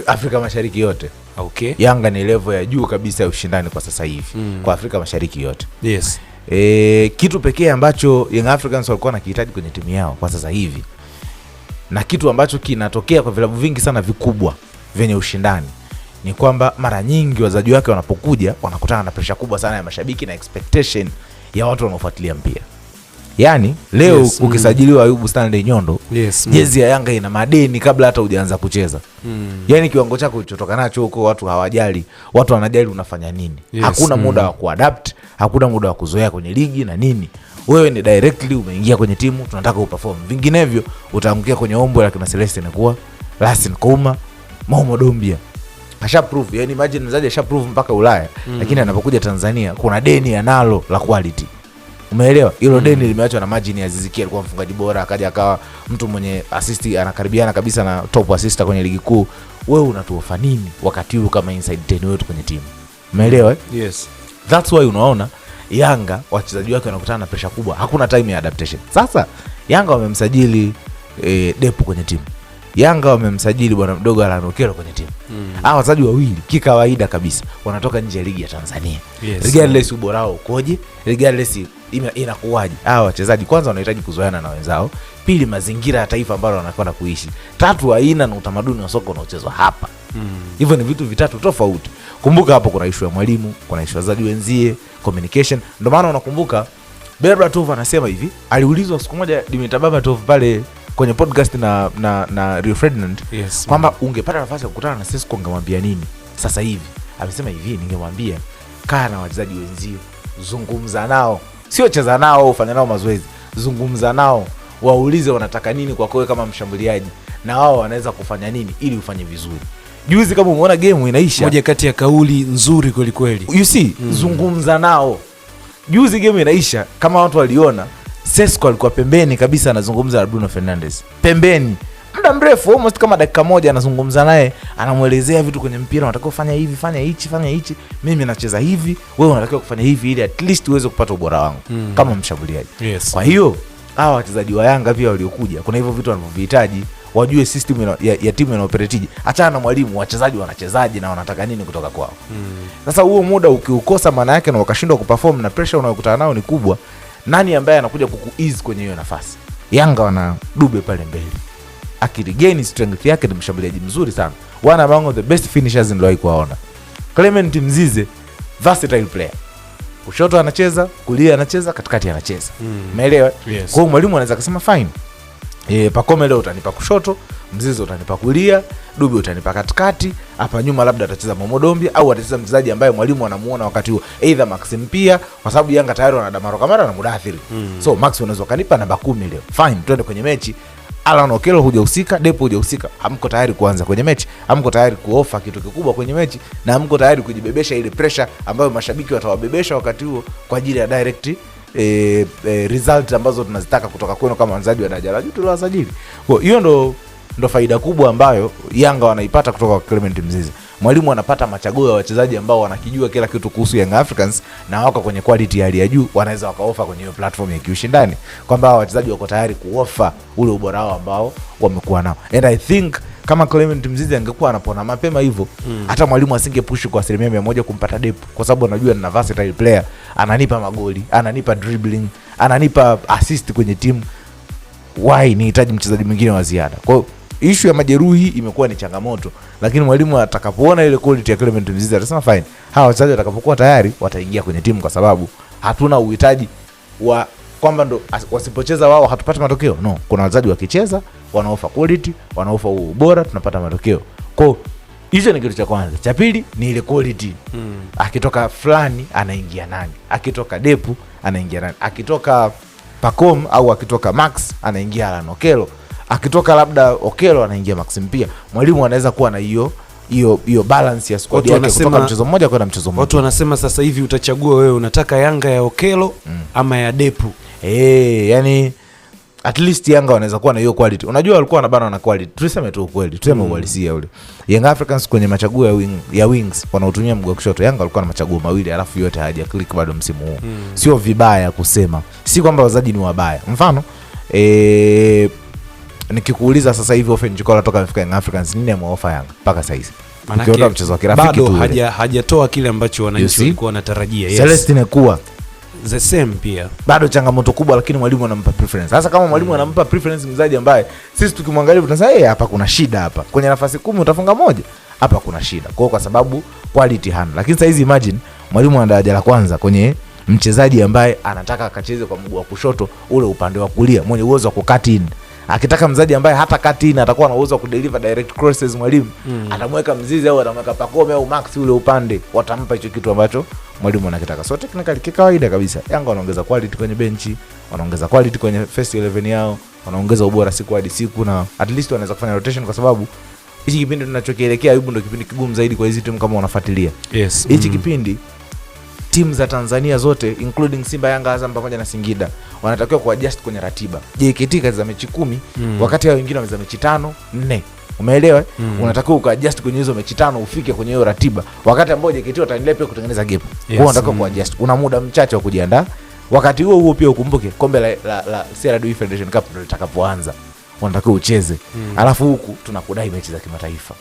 Afrika Mashariki yote. Okay. Yanga ni level ya juu kabisa ya ushindani kwa sasa hivi kwa Afrika Mashariki yote. Yes. Kitu pekee ambacho Young Africans walikuwa wanakihitaji kwenye timu yao kwa sasa hivi, na kitu ambacho kinatokea kwa vilabu vingi sana vikubwa vyenye ushindani, ni kwamba mara nyingi wazaji wake wanapokuja wanakutana na pressure kubwa sana ya mashabiki na expectation ya watu wanaofuatilia mpira. Yani leo ukisajiliwa Ayubu Stanley Nyondo, jezi ya Yanga ina madeni kabla hata hujaanza kucheza. Yani kiwango chako kilichotoka nacho huko watu hawajali, watu wanajali unafanya nini. Hakuna muda wa kuadapt, hakuna muda wa kuzoea kwenye ligi na nini. Wewe ni directly umeingia kwenye timu, tunataka uperform. Vinginevyo utaangukia kwenye ombo la kina Celeste na kuwa Lasin Kouma, Momo Dombia. Asha prove, yani imagine mzaji asha prove mpaka Ulaya, lakini anapokuja Tanzania kuna deni analo la quality. Umeelewa? Hilo deni limeachwa na margin ya Aziz Ki, alikuwa mfungaji bora, akaja akawa mtu mwenye assist, anakaribiana kabisa na top assist kwenye ligi kuu. Wewe unatuofa nini wakati huu kama inside 10 wetu kwenye timu? Umeelewa? Yes. That's why unaona Yanga wachezaji wake wanakutana na pressure kubwa. Hakuna time ya adaptation. Sasa Yanga wamemsajili Depu kwenye timu. Yanga wamemsajili bwana mdogo Alan Okello kwenye timu. Hao wachezaji wawili kikawaida kabisa wanatoka nje ya ligi ya Tanzania. Regardless ubora wao ukoje, regardless inakuwaje, hao wachezaji kwanza wanahitaji kuzoeana na wenzao, pili mazingira ya taifa ambalo wanakwenda kuishi, tatu aina na utamaduni wa soka unaochezwa hapa. Hivyo ni vitu vitatu tofauti. Kumbuka hapo kuna issue ya mwalimu, kuna issue ya wachezaji wenzie, communication. Ndio maana unakumbuka Berbatov anasema hivi, aliulizwa siku moja Dimitar Berbatov pale kwenye podcast na Rio Ferdinand, kwamba ungepata nafasi ya kukutana na Sesco ungemwambia nini sasa hivi. Amesema hivi, ningemwambia kaa na wachezaji wenzio, zungumza nao, sio cheza nao au fanya nao mazoezi, zungumza nao, waulize wanataka nini kwa kowe kama mshambuliaji, na wao wanaweza kufanya nini ili ufanye vizuri. Juzi kama umeona game inaisha, moja kati ya kauli nzuri kweli kweli, you see, zungumza nao. Juzi game inaisha, kama watu waliona, Sesco alikuwa pembeni kabisa anazungumza na Bruno Fernandes. Pembeni. Muda mrefu, almost kama dakika moja anazungumza naye, anamuelezea vitu kwenye mpira, unatakiwa kufanya hivi, fanya hichi, mimi nacheza hivi, wewe unatakiwa kufanya hivi ili at least uweze kupata ubora wangu kama mshambuliaji. Kwa hiyo hawa wachezaji wa Yanga pia waliokuja, kuna hivyo vitu wanavyohitaji, wajue system ya timu inaoperatiji. Achana na mwalimu, wachezaji wanachezaji na wanataka nini kutoka kwao. Sasa huo muda ukiukosa, maana yake na ukashindwa kuperform na pressure unayokutana nao ni kubwa, nani ambaye anakuja kukuease kwenye hiyo nafasi? Yanga wana Dube pale mbele, akiregain strength yake ni mshambuliaji mzuri sana, one among the best finishers niliwahi kuwaona. Clement Mzize, versatile player, kushoto anacheza, kulia anacheza, katikati anacheza. Umeelewa? Kwa hiyo mwalimu anaweza kusema fine, Pacome leo utanipa kushoto, Mzize utanipa kulia, Dube utanipa katikati, hapa nyuma labda atacheza Momo Dombia au atacheza mchezaji ambaye mwalimu anamuona wakati huo, either Maxim Pia, kwa sababu Yanga tayari wana Damaro Kamara na Mudathiri. So Max unaweza kanipa namba 10 leo. Fine, twende kwenye mechi. Alan Okello hujahusika, Depo hujahusika. Hamko tayari kuanza kwenye mechi, hamko tayari kuofa kitu kikubwa kwenye mechi, na hamko tayari kujibebesha ile pressure ambayo mashabiki watawabebesha wakati huo kwa ajili ya direct result ambazo tunazitaka kutoka kwenu kama wachezaji wa daraja la juu tuliowasajili. Kwa hiyo ndo faida kubwa ambayo Yanga wanaipata kutoka kwa Clement Mzize. Mwalimu anapata machaguo ya wachezaji ambao wanakijua kila kitu kuhusu Young Africans na wako kwenye quality ya hali ya juu, wanaweza wakaofa kwenye hiyo platform ya kiushindani, kwamba wachezaji wako tayari kuofa ule ubora wao ambao wamekuwa nao. And I think kama Clement Mzize angekuwa anapona mapema hivyo, hata mwalimu asingepush kwa 100% kumpata Depo, kwa sababu anajua ni versatile player, ananipa magoli, ananipa dribbling, ananipa assist kwenye timu. Why nihitaji mchezaji mwingine wa ziada? Kwa hiyo issue ya majeruhi imekuwa ni changamoto, lakini mwalimu atakapoona ile quality ya Clement Mzize atasema fine, hawa wachezaji watakapokuwa tayari wataingia kwenye timu, kwa sababu hatuna uhitaji wa kwamba ndo wasipocheza wao hatupata matokeo. No, kuna wachezaji wakicheza wanaofa quality, wanaofa ubora, tunapata matokeo. Kwa hiyo ni kitu cha kwanza. Cha pili ni ile quality. Akitoka fulani anaingia nani? Akitoka Depu anaingia nani? Akitoka Pacome au akitoka Max anaingia Alan Okello. Akitoka labda Okello anaingia Maxim Pia. Mwalimu anaweza kuwa na hiyo balance ya squad yake kutoka mchezo mmoja kwenda mchezo mmoja. Watu wanasema sasa hivi utachagua wewe, unataka Yanga ya Okello ama ya Depu. Yani at least Yanga wanaweza kuwa na hiyo quality. Unajua walikuwa wanabana na quality. Tuseme tu ukweli, tuseme uhalisia ule. Young Africans kwenye machaguo ya wings wanaotumia mguu wa kushoto, Yanga walikuwa na machaguo mawili, alafu yote haja click bado msimu huu. Sio vibaya kusema. Si kwamba wazaji ni wabaya. Mfano nikikuuliza sasa hivi Ofen Chikola toka amefika Young Africans nini ameofa Yanga mpaka sasa hizi? Manake mchezo wa kirafiki bado tu hajatoa kile ambacho wananchi walikuwa wanatarajia. Yes. Celestine kuwa the same pia. Bado changamoto kubwa, lakini mwalimu anampa preference. Sasa kama mwalimu anampa preference mchezaji ambaye sisi tukimwangalia tunasema hapa kuna shida hapa. Kwenye nafasi 10 utafunga moja. Hapa kuna shida. Kwa sababu quality hana. Lakini sasa hizi imagine mwalimu ana daraja la kwanza kwenye mchezaji ambaye anataka akacheze kwa mguu wa kushoto ule upande wa kulia mwenye uwezo wa kucut in. Akitaka mchezaji ambaye hata cut in atakuwa na uwezo wa kudeliver direct crosses, mwalimu atamweka Mzizi au atamweka Pacome au Max ule upande, watampa hicho kitu ambacho mwalimu anakitaka. So technically kikawaida kabisa Yanga wanaongeza quality kwenye benchi, wanaongeza quality kwenye first 11 yao, wanaongeza ubora siku hadi siku, na at least wanaweza kufanya rotation kwa sababu hichi kipindi tunachokielekea Ayubu ndio kipindi kigumu zaidi kwa hizi timu kama unafuatilia. Yes. Hichi kipindi timu za Tanzania zote including Simba, Yanga, Azam pamoja na Singida wanatakiwa kuadjust kwenye ratiba. JKT kaza mechi 10 wakati hao wengine wameza mechi 5 4. Umeelewa? Unatakiwa ukaadjust kwenye hizo mechi 5 ufike kwenye hiyo ratiba. Wakati ambao JKT wataendelea pia kutengeneza gap. Yes. Kwa unataka kuadjust. Una muda mchache wa kujiandaa. Wakati huo pia ukumbuke kombe la CRDB Federation Cup ndio litakapoanza. Unatakiwa ucheze. Alafu huku tunakudai mechi za kimataifa.